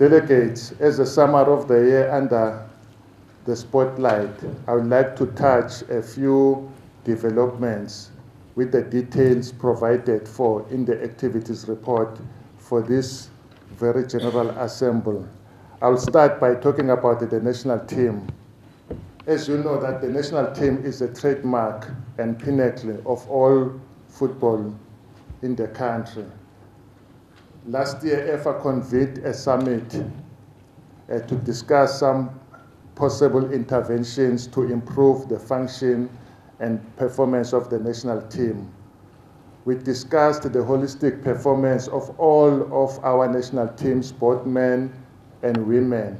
Delegates, as a summary of the year under the spotlight, I would like to touch a few developments with the details provided for in the activities report for this very general assembly. I'll start by talking about the national team. As you know, that the national team is a trademark and pinnacle of all football in the country. Last year, EFA convened a summit to discuss some possible interventions to improve the function and performance of the national team. We discussed the holistic performance of all of our national teams, both men and women.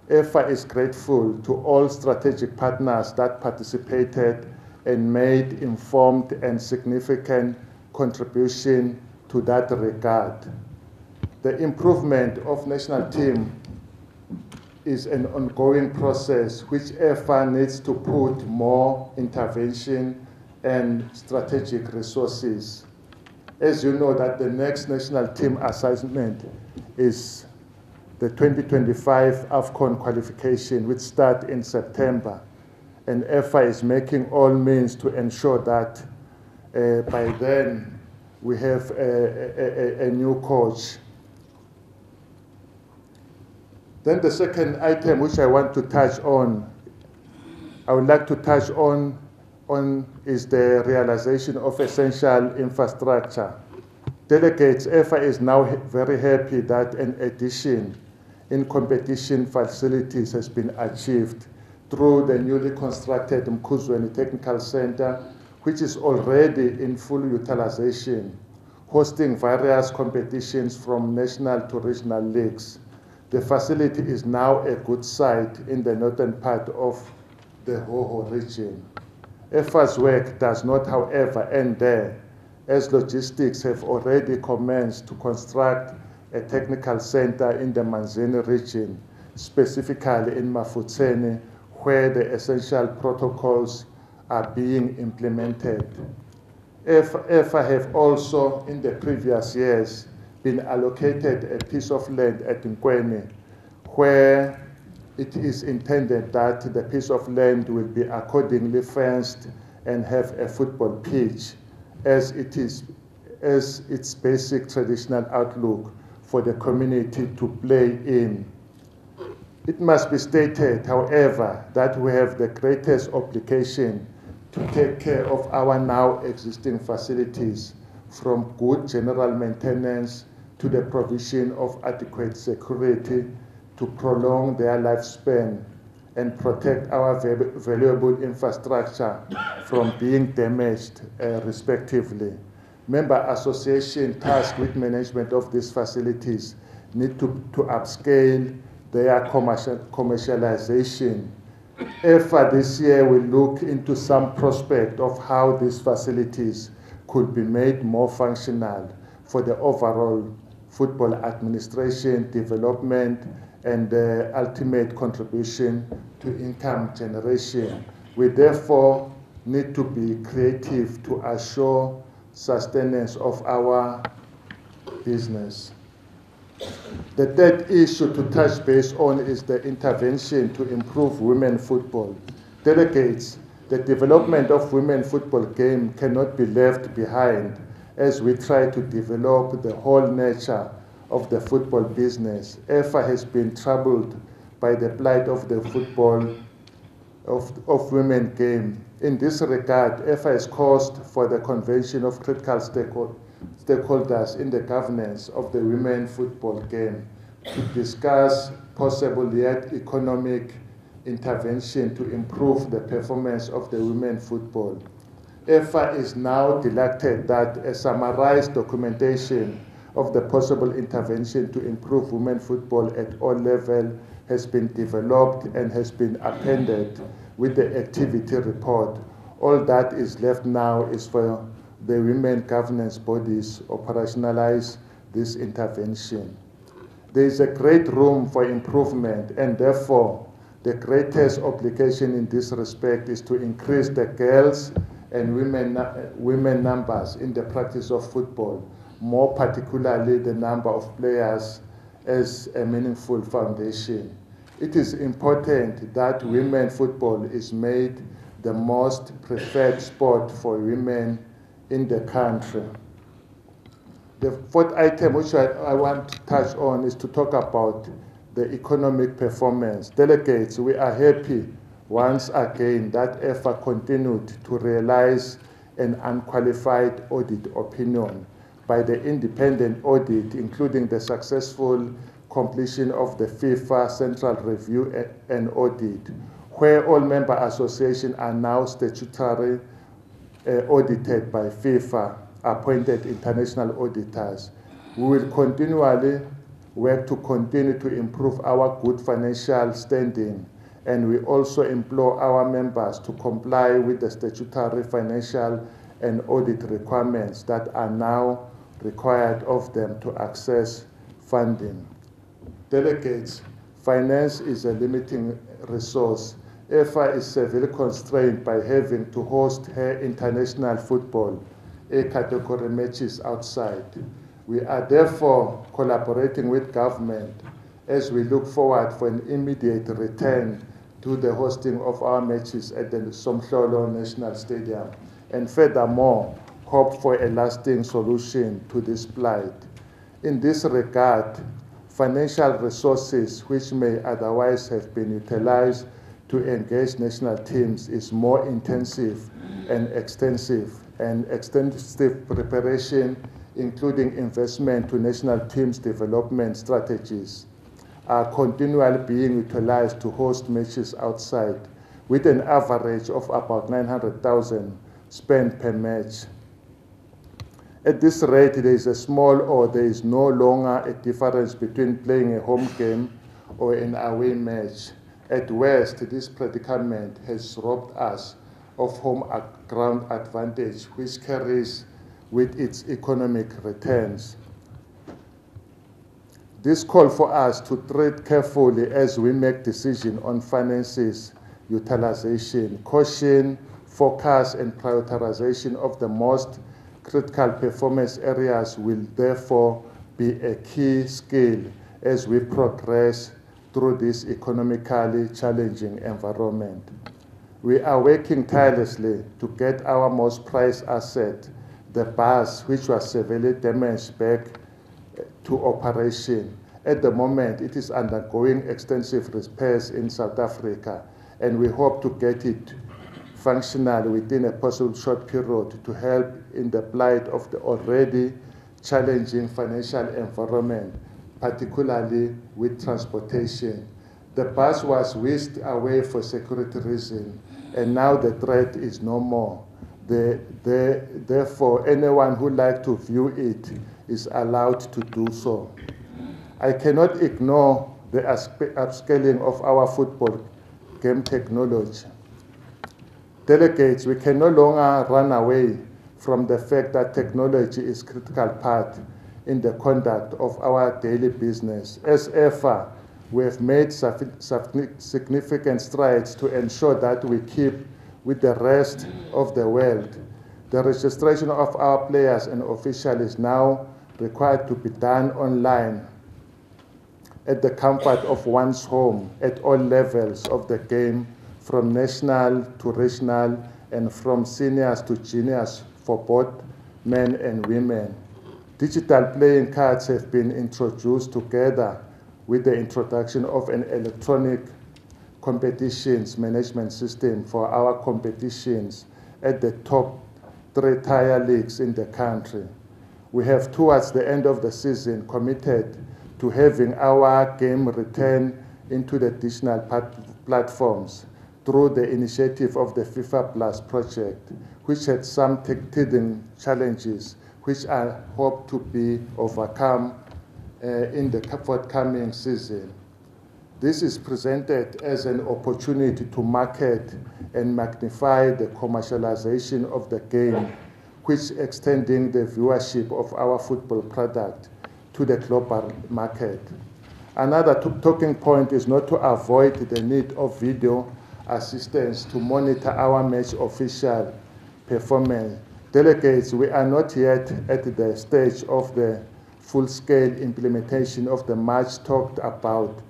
EFA is grateful to all strategic partners that participated and made informed and significant contribution to that regard. The improvement of national team is an ongoing process which EFA needs to put more intervention and strategic resources. As you know, that the next national team assignment is the 2025 AFCON qualification, which starts in September. And EFA is making all means to ensure that by then we have a new coach. Then the second item which I want to touch on, I would like to touch on is the realization of essential infrastructure. Delegates, EFA is now very happy that an addition in competition facilities has been achieved through the newly constructed Ezulwini Technical Center, which is already in full utilization, hosting various competitions from national to regional leagues. The facility is now a good site in the northern part of the Hoho region. EFA's work does not, however, end there, as logistics have already commenced to construct a technical center in the Manzini region, specifically in Mafutseni, where the essential protocols are being implemented. EFA have also, in the previous years, been allocated a piece of land at Nkweni, where it is intended that the piece of land will be accordingly fenced and have a football pitch, as its basic traditional outlook for the community to play in. It must be stated, however, that we have the greatest obligation to take care of our now existing facilities, from good general maintenance to the provision of adequate security to prolong their lifespan and protect our valuable infrastructure from being damaged, respectively. Member associations tasked with management of these facilities need to upscale their commercialization. EFA this year will look into some prospect of how these facilities could be made more functional for the overall football administration, development, and the ultimate contribution to income generation. We therefore need to be creative to assure sustenance of our business. The third issue to touch base on is the intervention to improve women football. Delegates, the development of women football game cannot be left behind as we try to develop the whole nature of the football business. EFA has been troubled by the plight of the football of women game. In this regard, EFA has called for the convention of critical stakeholders in the governance of the women football game to discuss possible yet economic intervention to improve the performance of the women football. EFA is now delighted that a summarized documentation of the possible intervention to improve women football at all levels has been developed and has been appended with the activity report. All that is left now is for the women governance bodies operationalize this intervention. There is a great room for improvement, and therefore the greatest obligation in this respect is to increase the girls and women numbers in the practice of football, more particularly the number of players as a meaningful foundation. It is important that women football is made the most preferred sport for women in the country. The fourth item which I want to touch on is to talk about the economic performance. Delegates, we are happy once again that EFA continued to realize an unqualified audit opinion by the independent audit, including the successful completion of the FIFA Central Review and Audit, where all member associations are now statutory audited by FIFA appointed international auditors. We will continually work to continue to improve our good financial standing, and we also implore our members to comply with the statutory financial and audit requirements that are now required of them to access funding. Delegates, finance is a limiting resource. EFA is severely constrained by having to host her international football A-category matches outside. We are therefore collaborating with government as we look forward for an immediate return to the hosting of our matches at the Somhlolo National Stadium, and furthermore, hope for a lasting solution to this plight. In this regard, financial resources which may otherwise have been utilized to engage national teams is more intensive and extensive preparation, including investment to national teams' development strategies, are continually being utilized to host matches outside, with an average of about 900,000 spent per match. At this rate, there is a small or there is no longer a difference between playing a home game or an away match. At worst, this predicament has robbed us of home ground advantage, which carries with its economic returns. This calls for us to tread carefully as we make decisions on finances utilization, caution, focus, and prioritization of the most critical performance areas will therefore be a key skill as we progress through this economically challenging environment. We are working tirelessly to get our most prized asset, the bus, which was severely damaged, back to operation. At the moment, it is undergoing extensive repairs in South Africa, and we hope to get it functional within a possible short period to help in the plight of the already challenging financial environment, particularly with transportation. The bus was whisked away for security reasons, and now the threat is no more. Therefore, anyone who likes to view it is allowed to do so. I cannot ignore the upscaling of our football game technology. Delegates, we can no longer run away from the fact that technology is a critical part in the conduct of our daily business. As EFA, we have made significant strides to ensure that we keep with the rest of the world. The registration of our players and officials is now required to be done online at the comfort of one's home at all levels of the game, from national to regional and from seniors to juniors for both men and women. Digital playing cards have been introduced together with the introduction of an electronic competitions management system for our competitions at the top 3 tier leagues in the country. We have, towards the end of the season, committed to having our game return into the digital platforms through the initiative of the FIFA Plus project, which had some teething challenges, which I hope to be overcome in the forthcoming season. This is presented as an opportunity to market and magnify the commercialization of the game, which extending the viewership of our football product to the global market. Another talking point is not to avoid the need of video assistance to monitor our match official performance. Delegates, we are not yet at the stage of the full-scale implementation of the much talked about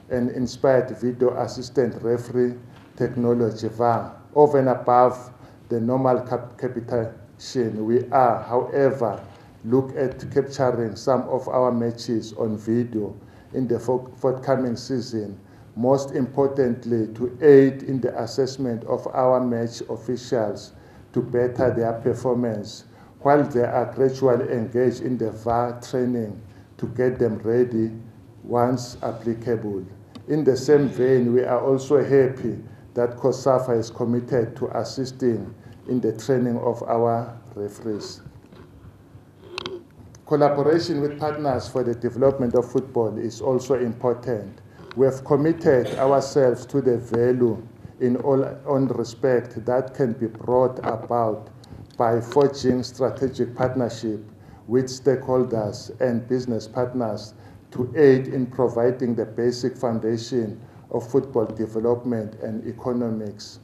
and inspired video assistant referee technology VAR. Over and above the normal capitation, we are, however, look at capturing some of our matches on video in the forthcoming season, most importantly to aid in the assessment of our match officials to better their performance while they are gradually engaged in the VAR training to get them ready once applicable. In the same vein, we are also happy that COSAFA is committed to assisting in the training of our referees. Collaboration with partners for the development of football is also important. We have committed ourselves to the value in all respect that can be brought about by forging strategic partnership with stakeholders and business partners to aid in providing the basic foundation of football development and economics.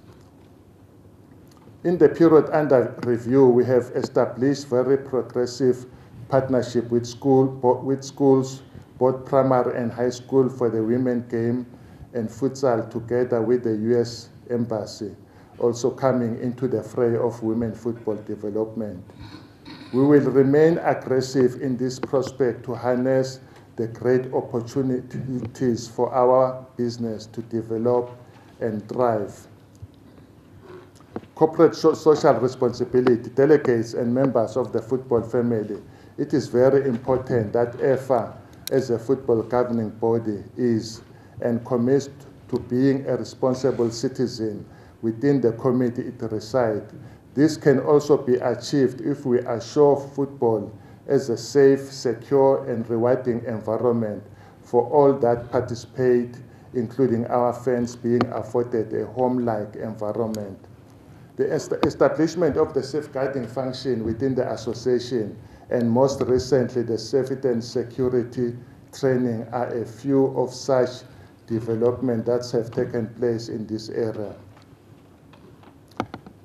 In the period under review, we have established very progressive partnership with schools, both primary and high school, for the women game and futsal, together with the U.S. Embassy, also coming into the fray of women football development. We will remain aggressive in this prospect to harness the great opportunities for our business to develop and thrive. Corporate social responsibility, delegates and members of the football family. It is very important that EFA, as a football governing body, is and commits to being a responsible citizen within the community it resides. This can also be achieved if we assure football as a safe, secure, and rewarding environment for all that participate, including our fans being afforded a home-like environment. The establishment of the safeguarding function within the association, and most recently the safety and security training, are a few of such developments that have taken place in this area.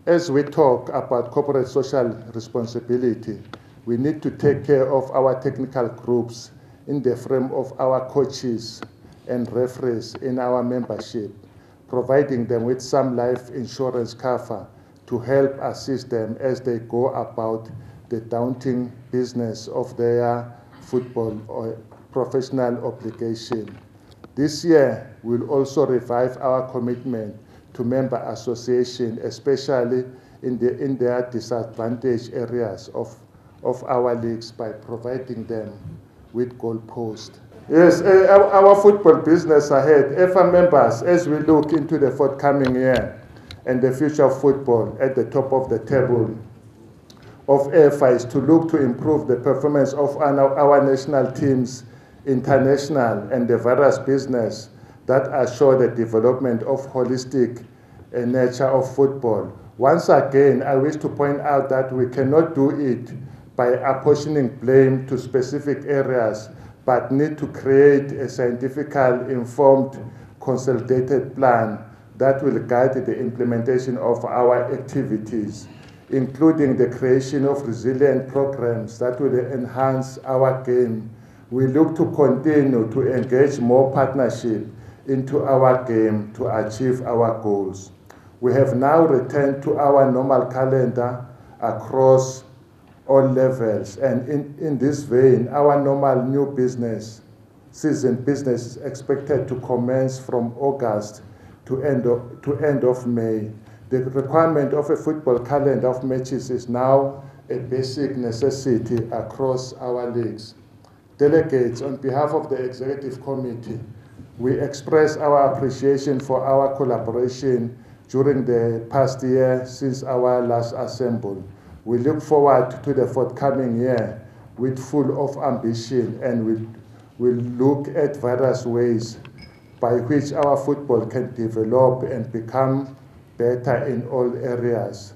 As we talk about corporate social responsibility, we need to take care of our technical groups in the frame of our coaches and referees in our membership, providing them with some life insurance cover to help assist them as they go about the daunting business of their football or professional obligation. This year, we'll also revive our commitment to member association, especially in their disadvantaged areas of our leagues, by providing them with goalposts. Yes, our football business ahead. EFA members, as we look into the forthcoming year and the future of football, at the top of the table of EFA is to look to improve the performance of our national teams, international, and the various business that assure the development of holistic nature of football. Once again, I wish to point out that we cannot do it by apportioning blame to specific areas, but need to create a scientifically informed, consolidated plan that will guide the implementation of our activities, including the creation of resilient programs that will enhance our game. We look to continue to engage more partnership into our game to achieve our goals. We have now returned to our normal calendar across all levels, and in this vein, our normal new business is expected to commence from August to end of May. The requirement of a football calendar of matches is now a basic necessity across our leagues. Delegates, on behalf of the Executive Committee, we express our appreciation for our collaboration during the past year since our last assembly. We look forward to the forthcoming year with full of ambition, and we'll look at various ways by which our football can develop and become better in all areas.